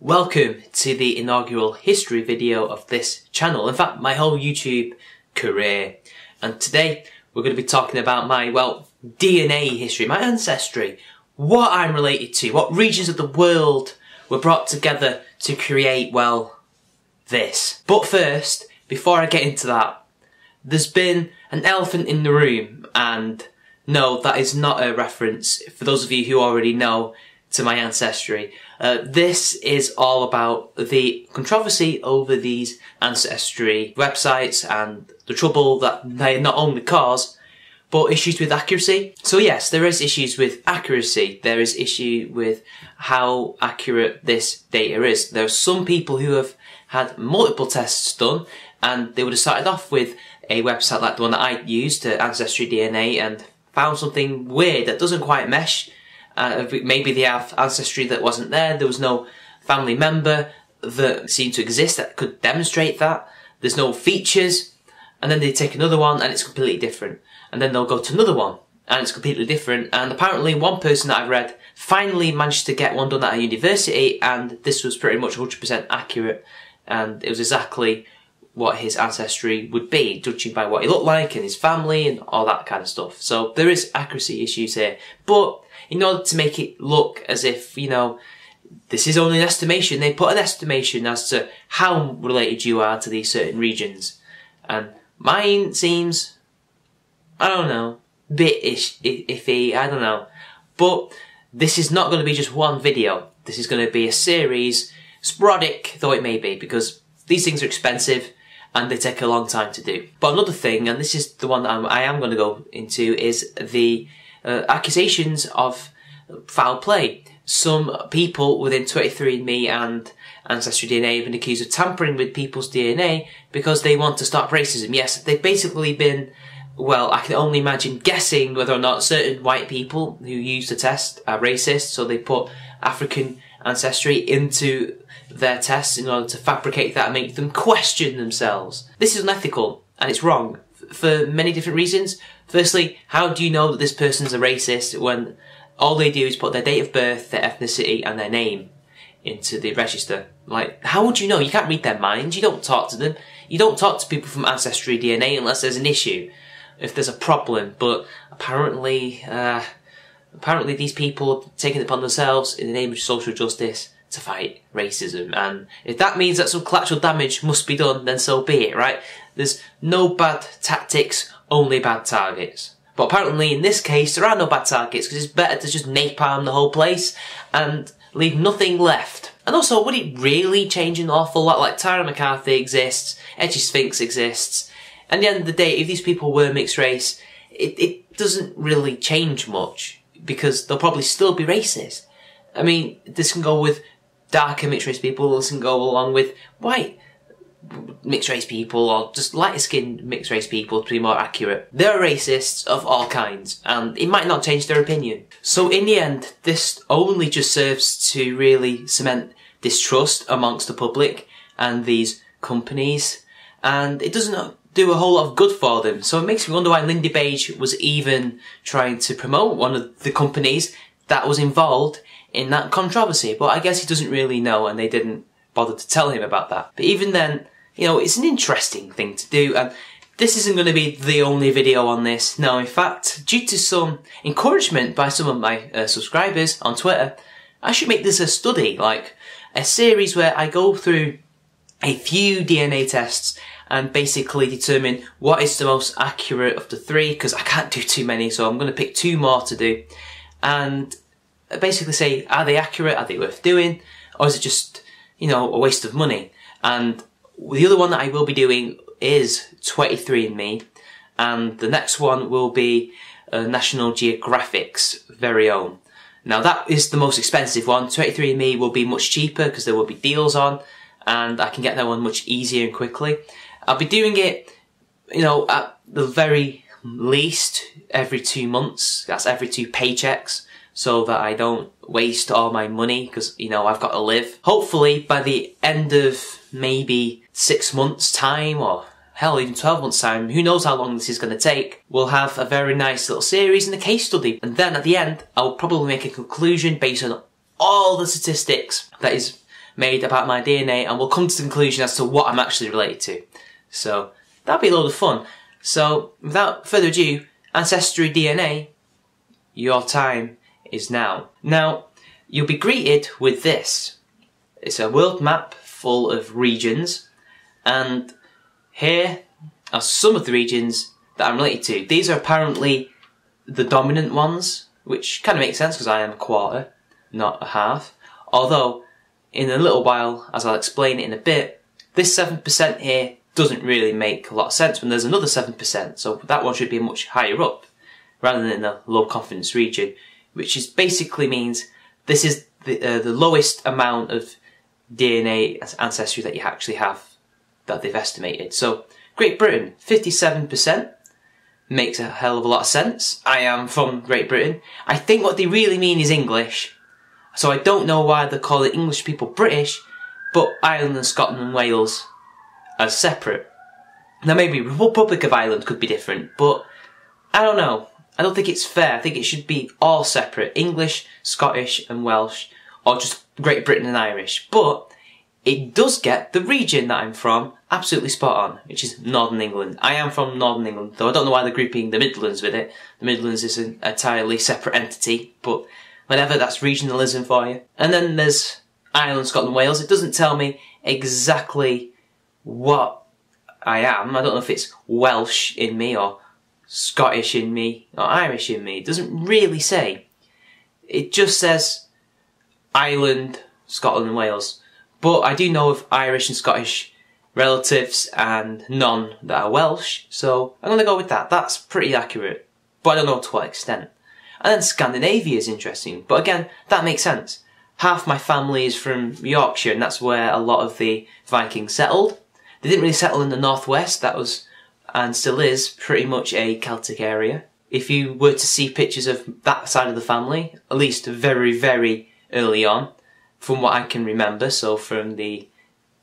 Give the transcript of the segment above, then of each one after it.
Welcome to the inaugural history video of this channel, in fact my whole YouTube career. And today we're going to be talking about my, DNA history, my ancestry, what I'm related to, what regions of the world were brought together to create, this. But first, before I get into that, there's been an elephant in the room, and no, that is not a reference, for those of you who already know, to my ancestry. This is all about the controversy over these ancestry websites and the trouble that they not only cause, but issues with accuracy. So yes, there is issues with accuracy. There is issue with how accurate this data is. There are some people who have had multiple tests done, and they would have started off with a website like the one that I used, Ancestry DNA, and found something weird that doesn't quite mesh. Maybe they have ancestry that wasn't there. There was no family member that seemed to exist that could demonstrate that. There's no features. And then they take another one and it's completely different. And then they'll go to another one and it's completely different. And apparently one person that I've read finally managed to get one done at a university, and this was pretty much 100% accurate. And it was exactly what his ancestry would be, judging by what he looked like and his family and all that kind of stuff. So there is accuracy issues here. But in order to make it look as if, this is only an estimation, they put an estimation as to how related you are to these certain regions. And mine seems, I don't know, bit iffy, I don't know. But this is not going to be just one video. This is going to be a series, sporadic though it may be, because these things are expensive and they take a long time to do. But another thing, and this is the one that I am going to go into, is the accusations of foul play. Some people within 23andMe and Ancestry DNA have been accused of tampering with people's DNA because they want to stop racism. Yes, they've basically been, I can only imagine guessing whether or not certain white people who use the test are racist, so they put African ancestry into their tests in order to fabricate that and make them question themselves. This is unethical and it's wrong for many different reasons. Firstly, how do you know that this person's a racist when all they do is put their date of birth, their ethnicity and their name into the register? How would you know? You can't read their minds. You don't talk to them. You don't talk to people from Ancestry DNA unless there's an issue, if there's a problem. But apparently these people have taken it upon themselves in the name of social justice to fight racism. And if that means that some collateral damage must be done, then so be it, right? There's no bad tactics, only bad targets. But apparently in this case there are no bad targets, because it's better to just napalm the whole place and leave nothing left. And also, would it really change an awful lot? Like, Tara McCarthy exists, Edgy Sphinx exists, and at the end of the day, if these people were mixed race, it doesn't really change much, because they'll probably still be racist. I mean, this can go with darker mixed race people, this can go along with white mixed race people, or just lighter skinned mixed race people, to be more accurate. There are racists of all kinds, and it might not change their opinion. So in the end, this only just serves to really cement distrust amongst the public and these companies, and it doesn't do a whole lot of good for them. So it makes me wonder why Lindy Beige was even trying to promote one of the companies that was involved in that controversy. But I guess he doesn't really know, and they didn't bother to tell him about that. But even then, it's an interesting thing to do, and this isn't going to be the only video on this. No, in fact, due to some encouragement by some of my subscribers on Twitter, I should make this a study, like a series where I go through a few DNA tests and basically determine what is the most accurate of the three, because I can't do too many, so I'm going to pick two more to do, and basically say, are they accurate, are they worth doing, or is it just, a waste of money? And the other one that I will be doing is 23andMe, and the next one will be National Geographic's very own. Now that is the most expensive one. 23andMe will be much cheaper because there will be deals on, and I can get that one much easier and quickly. I'll be doing it, at the very least every 2 months. That's every 2 paychecks, so that I don't waste all my money, because, I've got to live. Hopefully by the end of maybe 6 months time, or hell, even 12 months time, who knows how long this is going to take, we'll have a very nice little series and a case study. And then at the end, I'll probably make a conclusion based on all the statistics that is made about my DNA, and we'll come to the conclusion as to what I'm actually related to. So that'll be a lot of fun. So without further ado, Ancestry DNA, your time is now. Now, you'll be greeted with this. It's a world map full of regions, and here are some of the regions that I'm related to. These are apparently the dominant ones, which kind of makes sense because I am a quarter, not a half. Although, in a little while, as I'll explain it in a bit, this 7% here doesn't really make a lot of sense when there's another 7%, so that one should be much higher up, rather than in a low confidence region, which is basically means this is the lowest amount of DNA ancestry that you actually have that they've estimated. So Great Britain, 57%, makes a hell of a lot of sense. I am from Great Britain. I think what they really mean is English, so I don't know why they call it English people British, but Ireland and Scotland and Wales as separate. Now maybe Republic of Ireland could be different, but I don't know. I don't think it's fair. I think it should be all separate. English, Scottish and Welsh, or just Great Britain and Irish. But it does get the region that I'm from absolutely spot on, which is Northern England. I am from Northern England, though I don't know why they're grouping the Midlands with it. The Midlands is an entirely separate entity, but whatever, that's regionalism for you. And then there's Ireland, Scotland, Wales. It doesn't tell me exactly what I am. I don't know if it's Welsh in me, or Scottish in me, or Irish in me. It doesn't really say. It just says Ireland, Scotland and Wales. But I do know of Irish and Scottish relatives and none that are Welsh, so I'm going to go with that. That's pretty accurate, but I don't know to what extent. And then Scandinavia is interesting, but again, that makes sense. Half my family is from Yorkshire, and that's where a lot of the Vikings settled. They didn't really settle in the northwest. That was, and still is, pretty much a Celtic area. If you were to see pictures of that side of the family, at least very, very early on, from what I can remember, so from the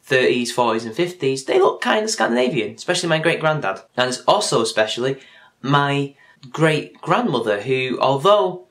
30s, 40s and 50s, they look kind of Scandinavian, especially my great-granddad. And it's also especially my great-grandmother, who, although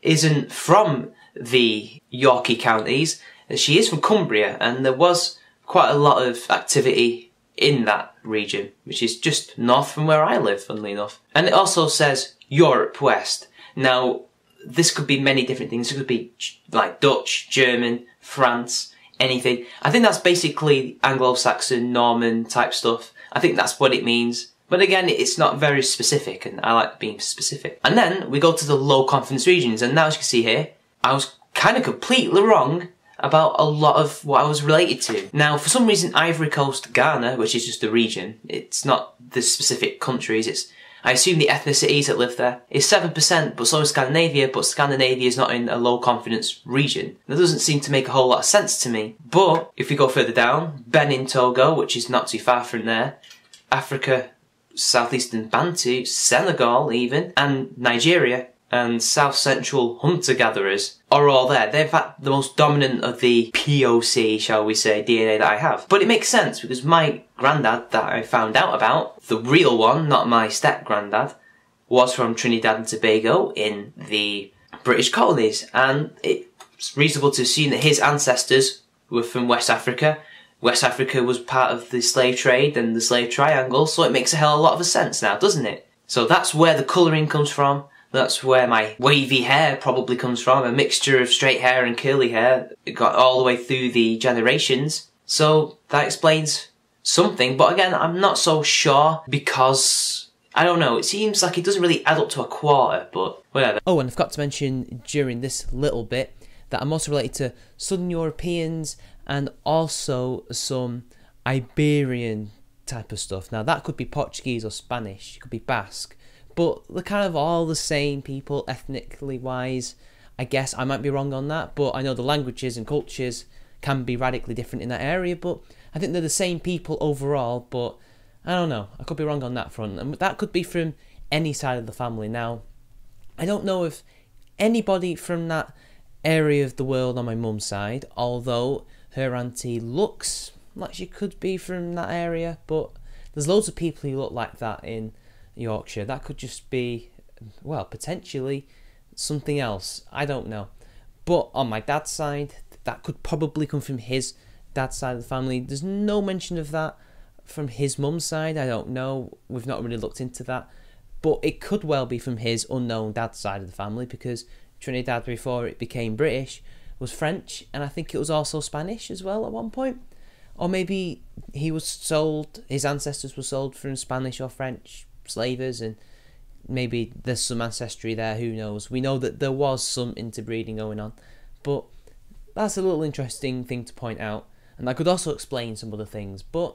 isn't from the Yorkie counties, she is from Cumbria, and there was quite a lot of activity in that region, which is just north from where I live, funnily enough. And it also says Europe West. Now, this could be many different things. It could be like Dutch, German, France, anything. I think that's basically Anglo-Saxon, Norman type stuff. I think that's what it means. But again, it's not very specific, and I like being specific. And then we go to the low confidence regions, and now as you can see here, I was kind of completely wrong about a lot of what I was related to. Now, for some reason, Ivory Coast, Ghana, which is just a region, it's not the specific countries, it's, I assume the ethnicities that live there, is 7%, but so is Scandinavia, but Scandinavia is not in a low confidence region. That doesn't seem to make a whole lot of sense to me. But, if we go further down, Benin, Togo, which is not too far from there, Africa, Southeastern Bantu, Senegal even, and Nigeria, and South Central hunter-gatherers are all there. They're in fact the most dominant of the POC, shall we say, DNA that I have. But it makes sense because my granddad that I found out about, the real one, not my step-granddad, was from Trinidad and Tobago in the British colonies. And it's reasonable to assume that his ancestors were from West Africa. West Africa was part of the slave trade and the slave triangle, so it makes a hell of a lot of sense now, doesn't it? So that's where the colouring comes from. That's where my wavy hair probably comes from, a mixture of straight hair and curly hair. It got all the way through the generations. So that explains something, but again, I'm not so sure because, I don't know, it seems like it doesn't really add up to a quarter, but whatever. Oh, and I forgot to mention during this little bit that I'm also related to Southern Europeans and also some Iberian type of stuff. Now that could be Portuguese or Spanish, it could be Basque. But they're kind of all the same people, ethnically wise. I guess I might be wrong on that, but I know the languages and cultures can be radically different in that area, but I think they're the same people overall, but I don't know, I could be wrong on that front. And that could be from any side of the family. Now, I don't know if anybody from that area of the world on my mum's side, although her auntie looks like she could be from that area, but there's loads of people who look like that in Yorkshire. That could just be, well, potentially something else. I don't know. But on my dad's side, that could probably come from his dad's side of the family. There's no mention of that from his mum's side. I don't know. We've not really looked into that. But it could well be from his unknown dad's side of the family, because Trinidad, before it became British, was French, and I think it was also Spanish as well at one point. Or maybe he was sold, his ancestors were sold from Spanish or French slavers, and maybe there's some ancestry there, who knows. We know that there was some interbreeding going on, but that's a little interesting thing to point out, and I could also explain some other things, but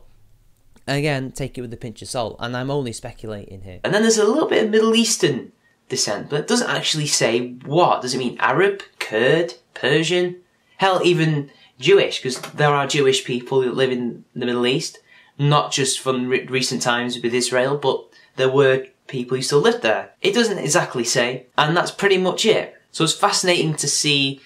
again, take it with a pinch of salt, and I'm only speculating here. And then there's a little bit of Middle Eastern descent, but it doesn't actually say what. Does it mean Arab, Kurd, Persian? Hell, even Jewish, because there are Jewish people that live in the Middle East, not just from recent times with Israel, but there were people who still lived there. It doesn't exactly say, and that's pretty much it. So it's fascinating to see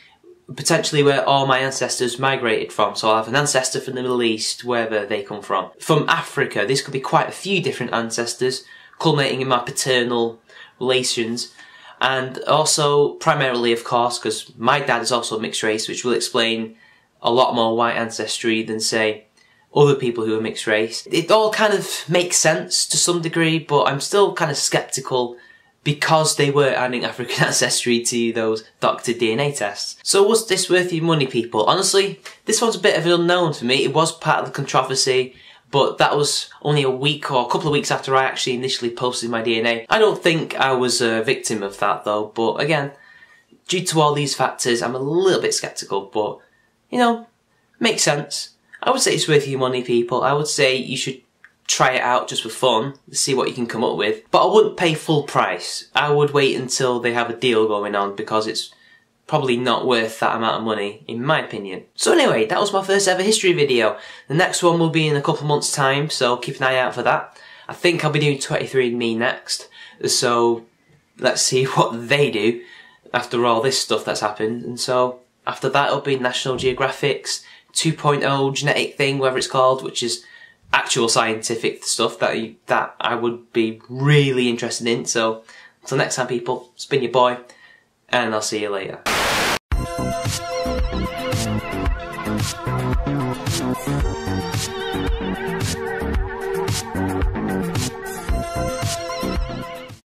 potentially where all my ancestors migrated from. So I'll have an ancestor from the Middle East, wherever they come from. From Africa, this could be quite a few different ancestors, culminating in my paternal relations. And also, primarily, of course, because my dad is also mixed race, which will explain a lot more white ancestry than, say, other people who are mixed race. It all kind of makes sense to some degree, but I'm still kind of sceptical because they were adding African ancestry to those doctored DNA tests. So was this worth your money, people? Honestly, this one's a bit of an unknown for me. It was part of the controversy, but that was only a week or a couple of weeks after I actually initially posted my DNA. I don't think I was a victim of that though, but again, due to all these factors, I'm a little bit sceptical, but, you know, makes sense. I would say it's worth your money, people. I would say you should try it out just for fun, see what you can come up with. But I wouldn't pay full price. I would wait until they have a deal going on, because it's probably not worth that amount of money, in my opinion. So anyway, that was my first ever history video. The next one will be in a couple months' time, so keep an eye out for that. I think I'll be doing 23andMe next, so let's see what they do after all this stuff that's happened. And so after that, it'll be National Geographic's 2.0 genetic thing, whatever it's called, which is actual scientific stuff that I would be really interested in. So until next time, people, it's been your boy, and I'll see you later.